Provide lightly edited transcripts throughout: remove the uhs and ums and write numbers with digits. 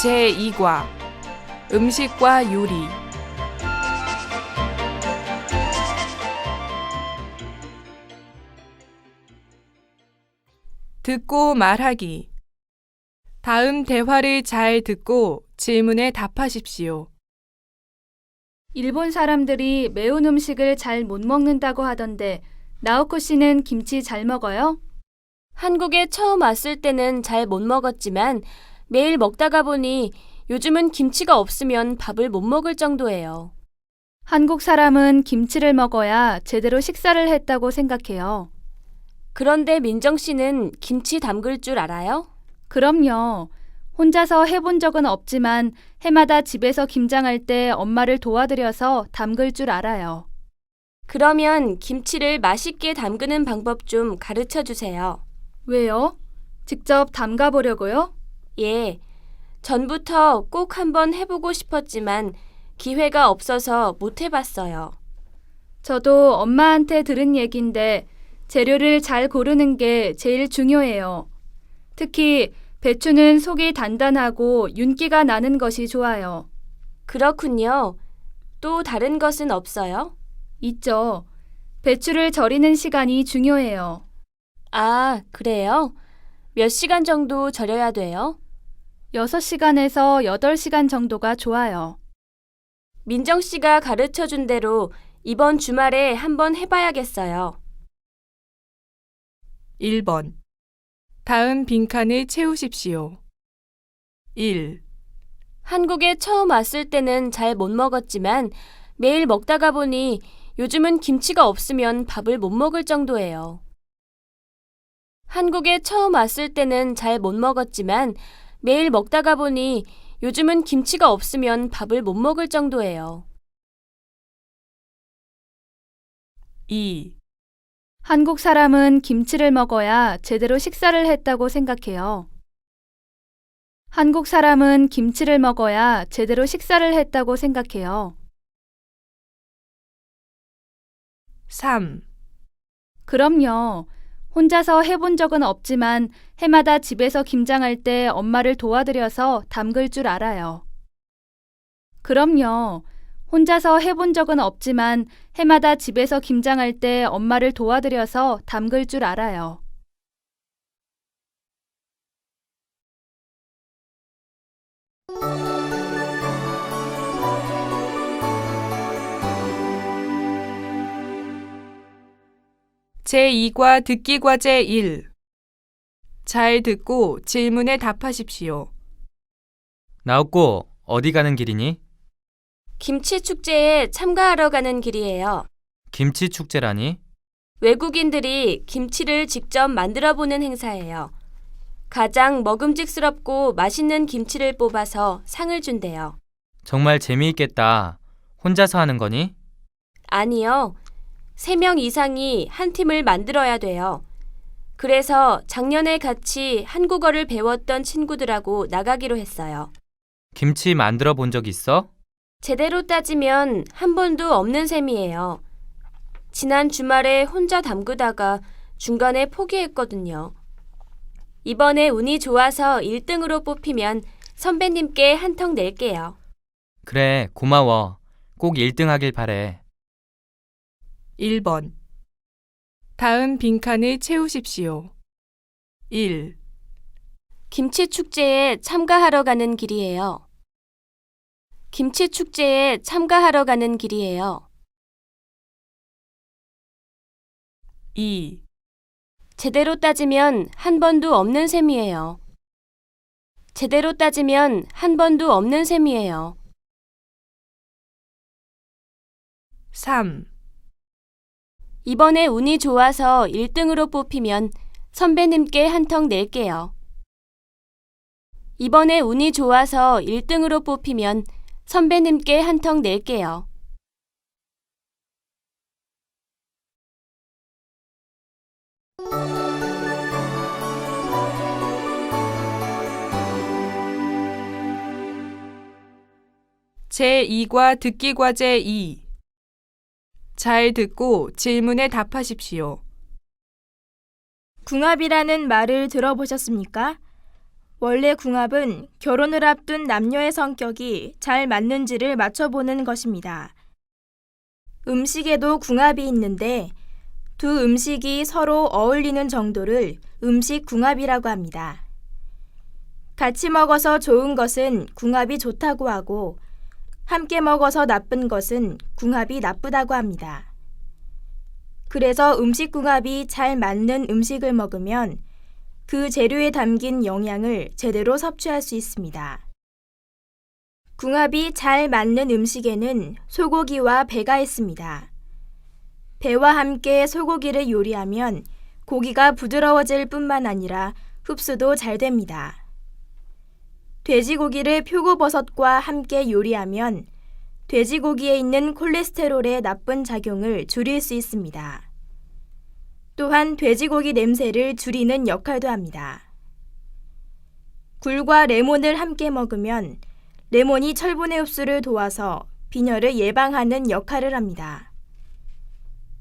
제2과 음식과 요리. 듣고 말하기. 다음 대화를 잘 듣고 질문에 답하십시오. 일본 사람들이 매운 음식을 잘 못 먹는다고 하던데 나오코 씨는 김치 잘 먹어요? 한국에 처음 왔을 때는 잘 못 먹었지만 매일 먹다가 보니 요즘은 김치가 없으면 밥을 못 먹을 정도예요. 한국 사람은 김치를 먹어야 제대로 식사를 했다고 생각해요. 그런데 민정 씨는 김치 담글 줄 알아요? 그럼요. 혼자서 해본 적은 없지만 해마다 집에서 김장할 때 엄마를 도와드려서 담글 줄 알아요. 그러면 김치를 맛있게 담그는 방법 좀 가르쳐 주세요. 왜요? 직접 담가 보려고요? 예, 전부터 꼭 한번 해보고 싶었지만 기회가 없어서 못 해봤어요. 저도 엄마한테 들은 얘긴데 재료를 잘 고르는 게 제일 중요해요. 특히 배추는 속이 단단하고 윤기가 나는 것이 좋아요. 그렇군요. 또 다른 것은 없어요? 있죠. 배추를 절이는 시간이 중요해요. 아, 그래요? 몇 시간 정도 절여야 돼요? 6시간에서 8시간 정도가 좋아요. 민정 씨가 가르쳐 준 대로 이번 주말에 한번 해봐야겠어요. 1번. 다음 빈칸을 채우십시오. 1. 한국에 처음 왔을 때는 잘 못 먹었지만 매일 먹다가 보니 요즘은 김치가 없으면 밥을 못 먹을 정도예요. 한국에 처음 왔을 때는 잘 못 먹었지만 매일 먹다가 보니 요즘은 김치가 없으면 밥을 못 먹을 정도예요. 2. 한국 사람은 김치를 먹어야 제대로 식사를 했다고 생각해요. 한국 사람은 김치를 먹어야 제대로 식사를 했다고 생각해요. 3. 그럼요. 혼자서 해본 적은 없지만 해마다 집에서 김장할 때 엄마를 도와드려서 담글 줄 알아요. 그럼요. 혼자서 해본 적은 없지만 해마다 집에서 김장할 때 엄마를 도와드려서 담글 줄 알아요. 제2과 듣기 과제 1. 잘 듣고 질문에 답하십시오. 나오코, 어디 가는 길이니? 김치 축제에 참가하러 가는 길이에요. 김치 축제라니? 외국인들이 김치를 직접 만들어 보는 행사예요. 가장 먹음직스럽고 맛있는 김치를 뽑아서 상을 준대요. 정말 재미있겠다. 혼자서 하는 거니? 아니요. 3명 이상이 한 팀을 만들어야 돼요. 그래서 작년에 같이 한국어를 배웠던 친구들하고 나가기로 했어요. 김치 만들어 본 적 있어? 제대로 따지면 한 번도 없는 셈이에요. 지난 주말에 혼자 담그다가 중간에 포기했거든요. 이번에 운이 좋아서 1등으로 뽑히면 선배님께 한턱 낼게요. 그래, 고마워. 꼭 1등 하길 바래. 1번. 다음 빈칸을 채우십시오. 1. 김치 축제에 참가하러 가는 길이에요. 김치 축제에 참가하러 가는 길이에요. 2. 제대로 따지면 한 번도 없는 셈이에요. 제대로 따지면 한 번도 없는 셈이에요. 3. 이번에 운이 좋아서 1등으로 뽑히면 선배님께 한턱 낼게요. 이번에 운이 좋아서 1등으로 뽑히면 선배님께 한턱 낼게요. 제2과 듣기 과제 2. 잘 듣고 질문에 답하십시오. 궁합이라는 말을 들어보셨습니까? 원래 궁합은 결혼을 앞둔 남녀의 성격이 잘 맞는지를 맞춰보는 것입니다. 음식에도 궁합이 있는데 두 음식이 서로 어울리는 정도를 음식 궁합이라고 합니다. 같이 먹어서 좋은 것은 궁합이 좋다고 하고 함께 먹어서 나쁜 것은 궁합이 나쁘다고 합니다. 그래서 음식 궁합이 잘 맞는 음식을 먹으면 그 재료에 담긴 영양을 제대로 섭취할 수 있습니다. 궁합이 잘 맞는 음식에는 소고기와 배가 있습니다. 배와 함께 소고기를 요리하면 고기가 부드러워질 뿐만 아니라 흡수도 잘 됩니다. 돼지고기를 표고버섯과 함께 요리하면 돼지고기에 있는 콜레스테롤의 나쁜 작용을 줄일 수 있습니다. 또한 돼지고기 냄새를 줄이는 역할도 합니다. 굴과 레몬을 함께 먹으면 레몬이 철분의 흡수를 도와서 빈혈을 예방하는 역할을 합니다.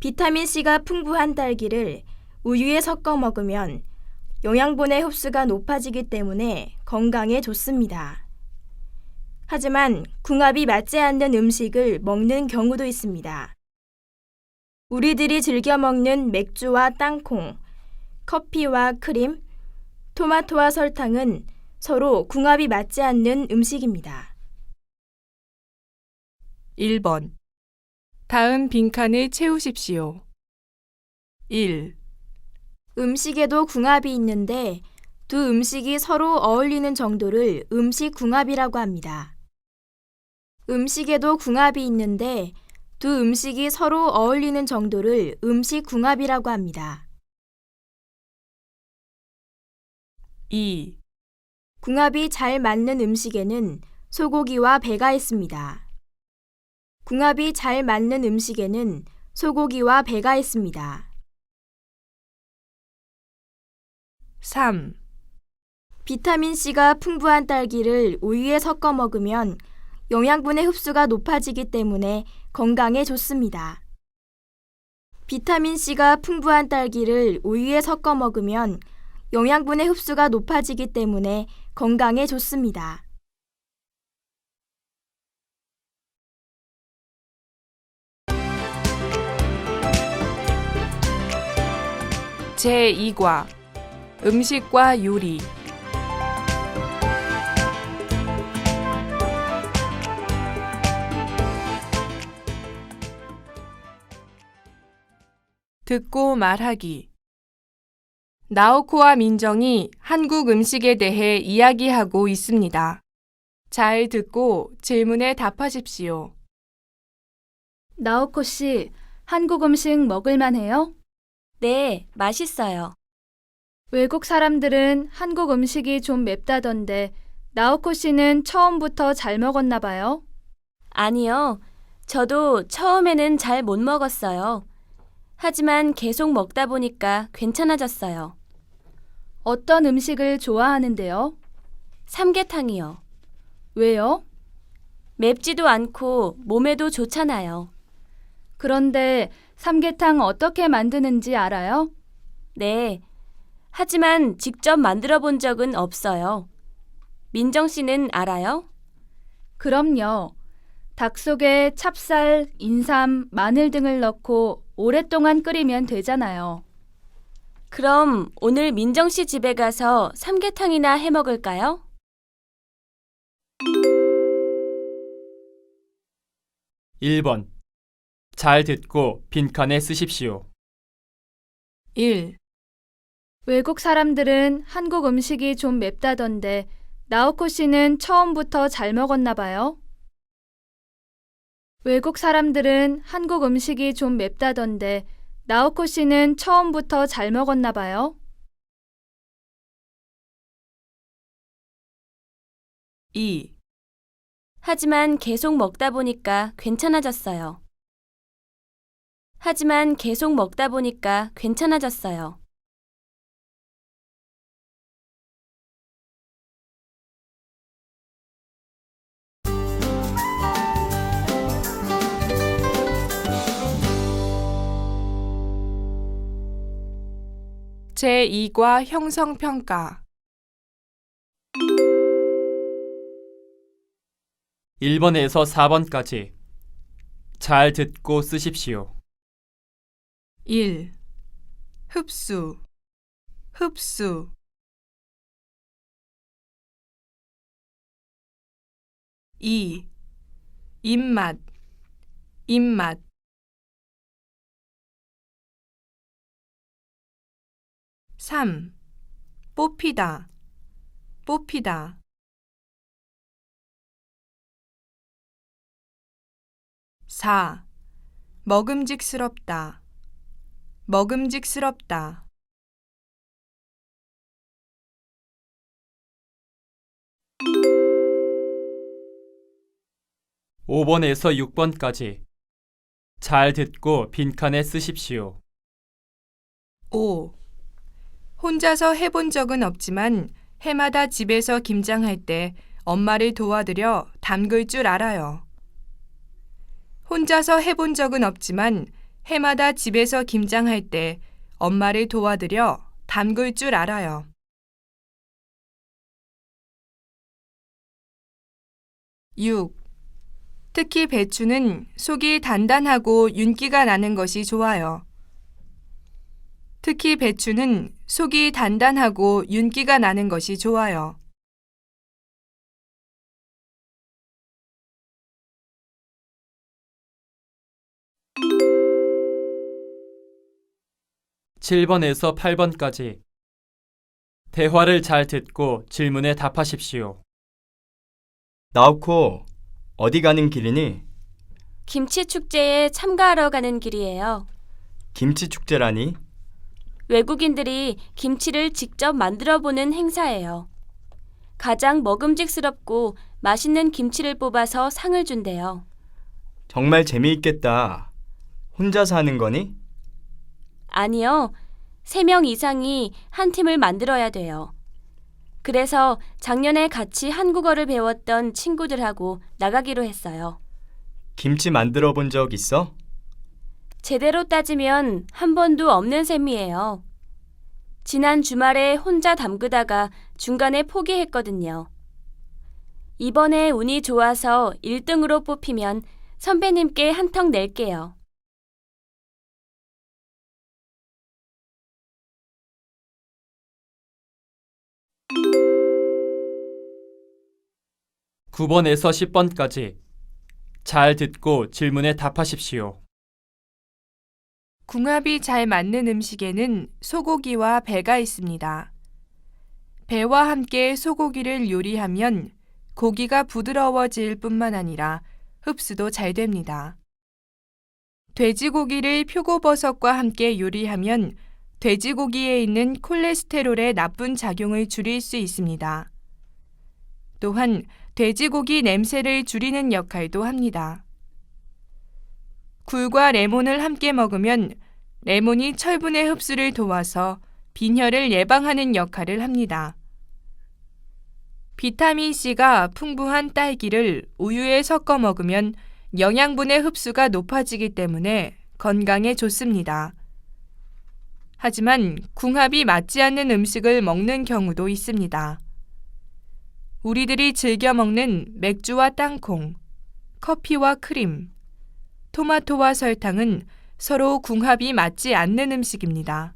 비타민C가 풍부한 딸기를 우유에 섞어 먹으면 영양분의 흡수가 높아지기 때문에 건강에 좋습니다. 하지만 궁합이 맞지 않는 음식을 먹는 경우도 있습니다. 우리들이 즐겨 먹는 맥주와 땅콩, 커피와 크림, 토마토와 설탕은 서로 궁합이 맞지 않는 음식입니다. 1번. 다음 빈칸을 채우십시오. 1. 음식에도 궁합이 있는데 두 음식이 서로 어울리는 정도를 음식 궁합이라고 합니다. 음식에도 궁합이 있는데 두 음식이 서로 어울리는 정도를 음식 궁합이라고 합니다. 2. 궁합이 잘 맞는 음식에는 소고기와 배가 있습니다. 궁합이 잘 맞는 음식에는 소고기와 배가 있습니다. 3. 비타민C가 풍부한 딸기를 우유에 섞어 먹으면 영양분의 흡수가 높아지기 때문에 건강에 좋습니다. 비타민C가 풍부한 딸기를 우유에 섞어 먹으면 영양분의 흡수가 높아지기 때문에 건강에 좋습니다. 제2과 음식과 요리. 듣고 말하기. 나오코와 민정이 한국 음식에 대해 이야기하고 있습니다. 잘 듣고 질문에 답하십시오. 나오코 씨, 한국 음식 먹을만 해요? 네, 맛있어요. 외국 사람들은 한국 음식이 좀 맵다던데 나오코 씨는 처음부터 잘 먹었나 봐요? 아니요. 저도 처음에는 잘 못 먹었어요. 하지만 계속 먹다 보니까 괜찮아졌어요. 어떤 음식을 좋아하는데요? 삼계탕이요. 왜요? 맵지도 않고 몸에도 좋잖아요. 그런데 삼계탕 어떻게 만드는지 알아요? 네. 하지만 직접 만들어 본 적은 없어요. 민정 씨는 알아요? 그럼요. 닭 속에 찹쌀, 인삼, 마늘 등을 넣고 오랫동안 끓이면 되잖아요. 그럼 오늘 민정 씨 집에 가서 삼계탕이나 해 먹을까요? 1번. 잘 듣고 빈칸에 쓰십시오. 1. 외국 사람들은 한국 음식이 좀 맵다던데 나오코 씨는 처음부터 잘 먹었나 봐요? 외국 사람들은 한국 음식이 좀 맵다던데 나오코 씨는 처음부터 잘 먹었나 봐요? 2. 하지만 계속 먹다 보니까 괜찮아졌어요. 하지만 계속 먹다 보니까 괜찮아졌어요. 2과 형성평가. 1번에서 4번까지 잘 듣고 쓰십시오. 1. 흡수, 흡수. 2. 입맛, 입맛. 3. 뽑히다, 뽑히다. 4. 먹음직스럽다, 먹음직스럽다. 5번에서 6번까지 잘 듣고 빈칸에 쓰십시오. 5. 혼자서 해본 적은 없지만 해마다 집에서 김장할 때 엄마를 도와드려 담글 줄 알아요. 혼자서 해본 적은 없지만 해마다 집에서 김장할 때 엄마를 도와드려 담글 줄 알아요. 6. 특히 배추는 속이 단단하고 윤기가 나는 것이 좋아요. 특히 배추는 속이 단단하고 윤기가 나는 것이 좋아요. 7번에서 8번까지 대화를 잘 듣고 질문에 답하십시오. 나오코, 어디 가는 길이니? 김치 축제에 참가하러 가는 길이에요. 김치 축제라니? 외국인들이 김치를 직접 만들어 보는 행사예요. 가장 먹음직스럽고 맛있는 김치를 뽑아서 상을 준대요. 정말 재미있겠다. 혼자서 하는 거니? 아니요. 3명 이상이 한 팀을 만들어야 돼요. 그래서 작년에 같이 한국어를 배웠던 친구들하고 나가기로 했어요. 김치 만들어 본 적 있어? 제대로 따지면 한 번도 없는 셈이에요. 지난 주말에 혼자 담그다가 중간에 포기했거든요. 이번에 운이 좋아서 1등으로 뽑히면 선배님께 한턱 낼게요. 9번에서 10번까지 잘 듣고 질문에 답하십시오. 궁합이 잘 맞는 음식에는 소고기와 배가 있습니다. 배와 함께 소고기를 요리하면 고기가 부드러워질 뿐만 아니라 흡수도 잘 됩니다. 돼지고기를 표고버섯과 함께 요리하면 돼지고기에 있는 콜레스테롤의 나쁜 작용을 줄일 수 있습니다. 또한 돼지고기 냄새를 줄이는 역할도 합니다. 굴과 레몬을 함께 먹으면 레몬이 철분의 흡수를 도와서 빈혈을 예방하는 역할을 합니다. 비타민C가 풍부한 딸기를 우유에 섞어 먹으면 영양분의 흡수가 높아지기 때문에 건강에 좋습니다. 하지만 궁합이 맞지 않는 음식을 먹는 경우도 있습니다. 우리들이 즐겨 먹는 맥주와 땅콩, 커피와 크림, 토마토와 설탕은 서로 궁합이 맞지 않는 음식입니다.